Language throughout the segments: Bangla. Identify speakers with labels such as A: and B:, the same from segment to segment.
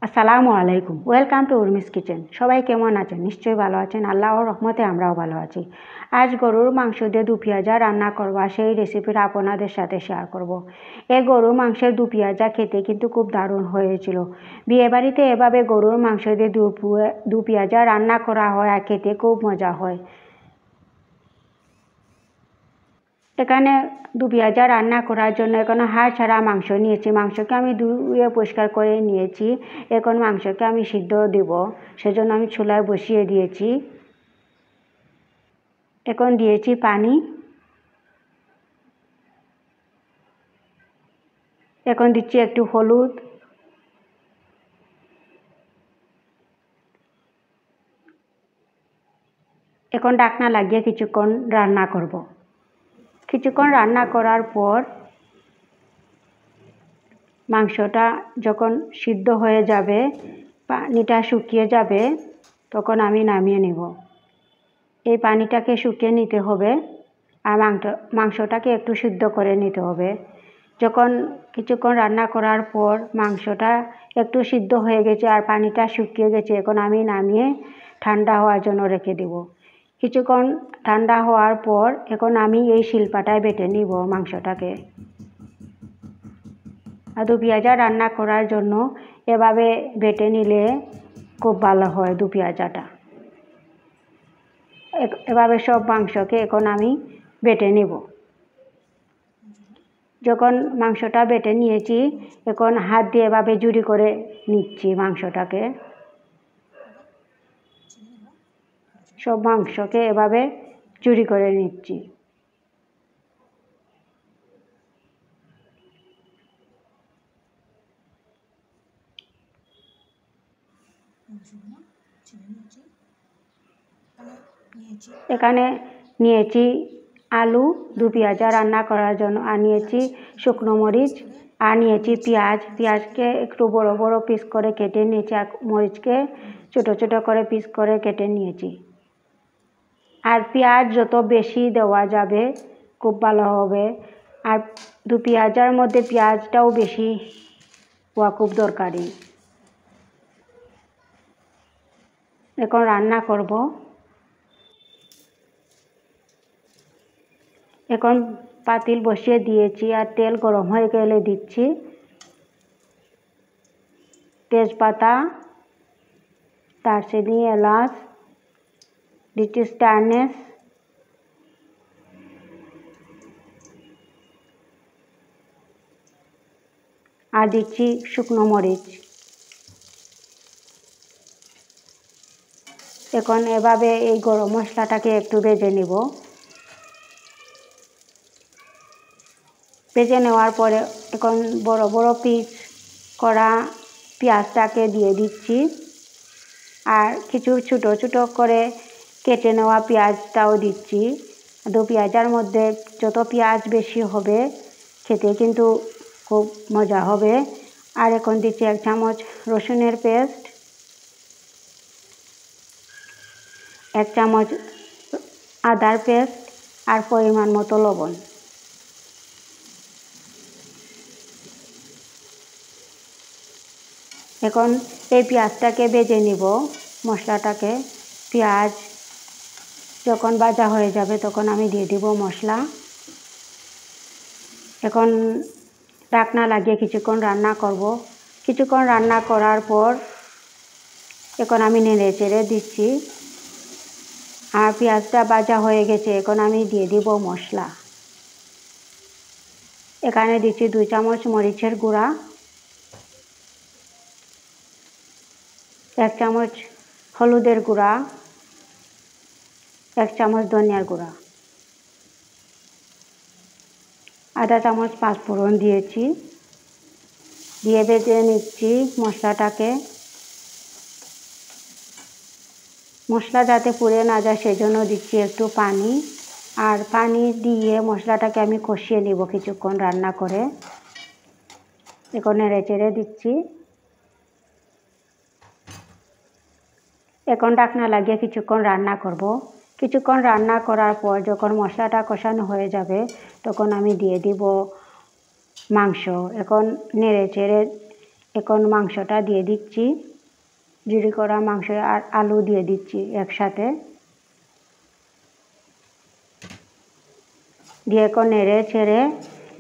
A: আসসালামু আলাইকুম, ওয়েলকাম টু উর্মিস কিচেন। সবাই কেমন আছেন? নিশ্চয়ই ভালো আছেন। আল্লাহর রহমতে আমরাও ভালো আছি। আজ গরুর মাংস দিয়ে দু পেঁয়াজা রান্না করবো, আর সেই রেসিপিটা আপনাদের সাথে শেয়ার করব। এই গরুর মাংসের দু পেঁয়াজা খেতে কিন্তু খুব দারুণ হয়েছিল। বিয়েবাড়িতে এভাবে গরুর মাংস দিয়ে দু পেঁয়াজা রান্না করা হয় আর খেতে খুব মজা হয়। এখানে দু পেঁয়াজা রান্না করার জন্য এখন হাড় ছাড়া মাংস নিয়েছি। মাংসকে আমি ধুয়ে পরিষ্কার করে নিয়েছি। এখন মাংসকে আমি সিদ্ধ দেব, সেজন্য আমি চুলায় বসিয়ে দিয়েছি। এখন দিয়েছি পানি। এখন দিচ্ছি একটু হলুদ। এখন ঢাকনা লাগিয়ে কিছুক্ষণ রান্না করব। কিছুক্ষণ রান্না করার পর মাংসটা যখন সিদ্ধ হয়ে যাবে, পানিটা শুকিয়ে যাবে, তখন আমি নামিয়ে নেব। এই পানিটাকে শুকিয়ে নিতে হবে আর মাংসটাকে একটু সিদ্ধ করে নিতে হবে। যখন কিছুক্ষণ রান্না করার পর মাংসটা একটু সিদ্ধ হয়ে গেছে আর পানিটা শুকিয়ে গেছে, এখন আমি নামিয়ে ঠান্ডা হওয়ার জন্য রেখে দেব। কিছুক্ষণ ঠান্ডা হওয়ার পর এখন আমি এই শিলপাটায় বেটে নিব মাংসটাকে। আর দু পেঁয়াজা রান্না করার জন্য এভাবে বেটে নিলে খুব ভালো হয় দু পেঁয়াজাটা। এভাবে সব মাংসকে এখন আমি বেটে নেব। যখন মাংসটা বেটে নিয়েছি, এখন হাত দিয়ে এভাবে জুড়ি করে নিচ্ছি মাংসটাকে। সব মাংসকে এভাবে জুড়ি করে নিচ্ছি। এখানে নিয়েছি আলু দু পেঁয়াজা রান্না করার জন্য, আর নিয়েছি শুকনো মরিচ, আর নিয়েছি পেঁয়াজ। পেঁয়াজকে একটু বড় বড় পিস করে কেটে নিয়েছি, আর মরিচকে ছোটো ছোটো করে পিস করে কেটে নিয়েছি। আর পেঁয়াজ যত বেশি দেওয়া যাবে খুব ভালো হবে, আর দু পেঁয়াজার মধ্যে পেঁয়াজটাও বেশি হওয়া খুব দরকারি। এখন রান্না করব। এখন পাতিল বসিয়ে দিয়েছি, আর তেল গরম হয়ে গেলে দিচ্ছি তেজপাতা, দারচিনি, এলাচ, দিচ্ছি স্টারনেস, আর দিচ্ছি শুকনো মরিচ। এখন এভাবে এই গরম মশলাটাকে একটু ভেজে নেব। ভেজে নেওয়ার পরে এখন বড় বড় পিস করা পেঁয়াজটাকে দিয়ে দিচ্ছি, আর কিছু ছোটো ছোটো করে কেটে নেওয়া পেঁয়াজটাও দিচ্ছি। দু পেঁয়াজার মধ্যে যত পেঁয়াজ বেশি হবে খেতে কিন্তু খুব মজা হবে। আর এখন দিচ্ছি 1 চামচ রসুনের পেস্ট, 1 চামচ আদার পেস্ট, আর পরিমাণ মতো লবণ। এখন এই পেঁয়াজটাকে ভেজে নিব মশলাটাকে। পেঁয়াজ যখন ভাজা হয়ে যাবে তখন আমি দিয়ে দিব মশলা। এখন ঢাকনা লাগিয়ে কিছুক্ষণ রান্না করব। কিছুক্ষণ রান্না করার পর এখন আমি নেড়ে চেড়ে দিচ্ছি, আর পেঁয়াজটা ভাজা হয়ে গেছে। এখন আমি দিয়ে দিব মশলা। এখানে দিচ্ছি 2 চামচ মরিচের গুঁড়া, 1 চামচ হলুদের গুঁড়া, 1 চামচ ধনিয়ার গুঁড়া, আধা চামচ পাঁচফোড়ন দিয়েছি। দিয়ে ভেজে নিচ্ছি মশলাটাকে। মশলা যাতে পুড়ে না যায় সেজন্য দিচ্ছি একটু পানি, আর পানি দিয়ে মশলাটাকে আমি কষিয়ে নেব কিছুক্ষণ রান্না করে। এখন নেড়ে চেড়ে দিচ্ছি। এখন ঢাকনা লাগিয়ে কিছুক্ষণ রান্না করব। কিছুক্ষণ রান্না করার পর যখন মশলাটা কষানো হয়ে যাবে তখন আমি দিয়ে দিব মাংস। এখন নেড়ে চেড়ে এখন মাংসটা দিয়ে দিচ্ছি, জিরি করা মাংস আর আলু দিয়ে দিচ্ছি একসাথে, দিয়ে এখন নেড়ে ছেড়ে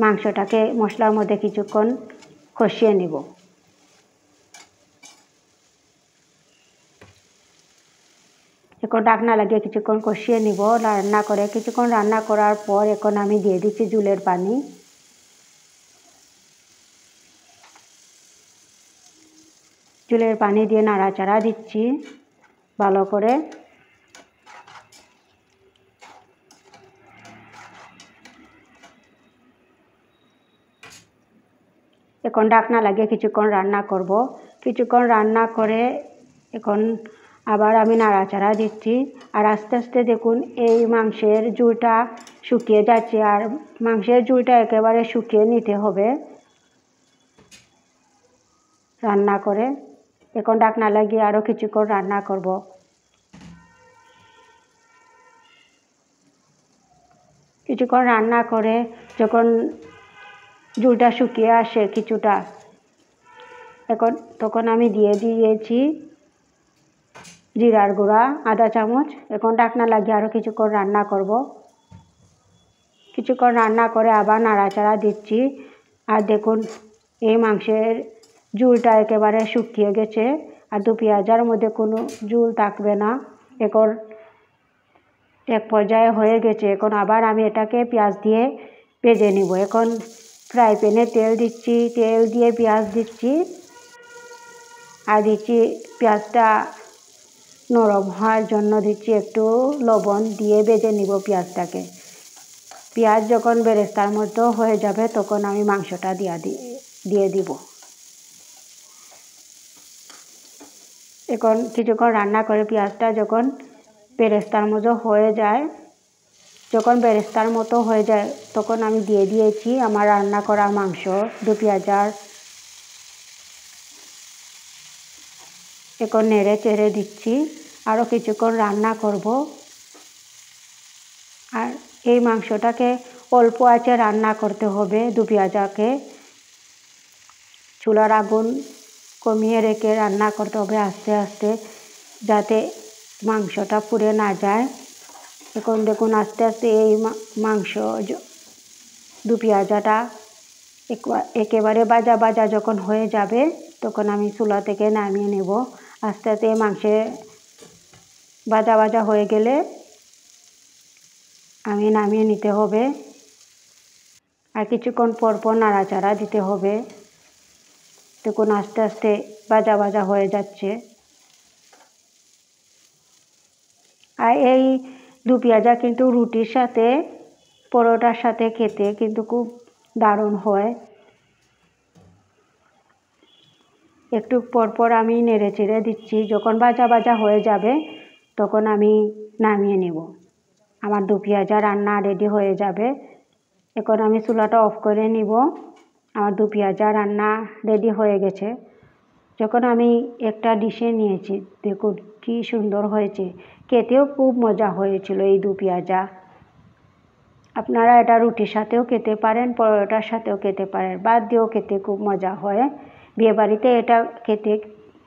A: মাংসটাকে মশলার মধ্যে কিছুক্ষণ কষিয়ে নিব। এখন ঢাকনা লাগিয়ে কিছুক্ষণ কষিয়ে নিব। রান্না করে কিছুক্ষণ রান্না করার পর এখন আমি দিয়ে দিচ্ছি ঝোলের পানি। ঝোলের পানি দিয়ে নাড়াচাড়া দিচ্ছি ভালো করে। এখন ঢাকনা লাগিয়ে কিছুক্ষণ রান্না করব। কিছুক্ষণ রান্না করে এখন আবার আমি নাড়াচাড়া দিচ্ছি। আর আস্তে আস্তে দেখুন এই মাংসের ঝোলটা শুকিয়ে যাচ্ছে, আর মাংসের ঝোলটা একেবারে শুকিয়ে নিতে হবে রান্না করে। এখন ঢাকনা লাগিয়ে আরও কিছুক্ষণ রান্না করব। কিছুক্ষণ রান্না করে যখন ঝোলটা শুকিয়ে আসে কিছুটা, তখন আমি দিয়ে দিয়েছি জিরার গুঁড়া আধা চামচ। এখন ঢাকনা লাগিয়ে আরও কিছুক্ষণ রান্না করব। কিছুক্ষণ রান্না করে আবার নাড়াচাড়া দিচ্ছি। আর দেখুন এই মাংসের ঝোলটা একেবারে শুকিয়ে গেছে, আর দু পেঁয়াজার মধ্যে কোনো ঝোল থাকবে না। এখন এক পর্যায়ে হয়ে গেছে। এখন আবার আমি এটাকে পেঁয়াজ দিয়ে ভেজে নিব। এখন ফ্রাই প্যানে তেল দিচ্ছি, তেল দিয়ে পেঁয়াজ দিচ্ছি, আর দিচ্ছি পেঁয়াজটা নরম হওয়ার জন্য দিচ্ছি একটু লবণ, দিয়ে ভেজে নিব পেঁয়াজটাকে। পেঁয়াজ যখন বেরেস্তার মতো হয়ে যাবে তখন আমি মাংসটা দিয়ে দিব। এখন কিছুক্ষণ রান্না করে পেঁয়াজটা যখন বেরেস্তার মতো হয়ে যায়, তখন আমি দিয়ে দিয়েছি আমার রান্না করা মাংস দু পেঁয়াজার। এখন নেড়ে চেড়ে দিচ্ছি, আরও কিছুক্ষণ রান্না করব। আর এই মাংসটাকে অল্প আঁচে রান্না করতে হবে। দু পেঁয়াজাকে চুলার আগুন কমিয়ে রেখে রান্না করতে হবে আস্তে আস্তে, যাতে মাংসটা পুড়ে না যায়। এখন দেখুন আস্তে আস্তে এই মাংস দু পেঁয়াজাটা একেবারে ভাজা ভাজা যখন হয়ে যাবে তখন আমি চুলা থেকে নামিয়ে নেব। আস্তে আস্তে মাংসে ভাজা ভাজা হয়ে গেলে আমি নামিয়ে নিতে হবে। আর কিছুক্ষণ পর পর নাড়াচাড়া দিতে হবে। দেখুন আস্তে আস্তে ভাজা ভাজা হয়ে যাচ্ছে। আর এই দু পেঁয়াজা কিন্তু রুটির সাথে, পরোটার সাথে খেতে কিন্তু খুব দারুণ হয়। একটু পর পর আমি নেড়ে চেড়ে দিচ্ছি। যখন ভাজা ভাজা হয়ে যাবে তখন আমি নামিয়ে নেব। আমার দু পেঁয়াজা রান্না রেডি হয়ে যাবে। এখন আমি চুলাটা অফ করে নিব। আমার দু পেঁয়াজা রান্না রেডি হয়ে গেছে। যখন আমি একটা ডিশে নিয়েছি, দেখুন কি সুন্দর হয়েছে, খেতেও খুব মজা হয়েছিল এই দু পেঁয়াজা। আপনারা এটা রুটির সাথেও খেতে পারেন, পরোটার সাথেও খেতে পারেন, ভাত দিয়েও খেতে খুব মজা হয়। বিয়েবাড়িতে এটা খেতে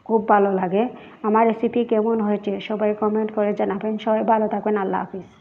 A: খুব ভালো লাগে। আমার রেসিপি কেমন হয়েছে সবাই কমেন্ট করে জানাবেন। সবাই ভালো থাকবেন। আল্লাহ হাফিজ।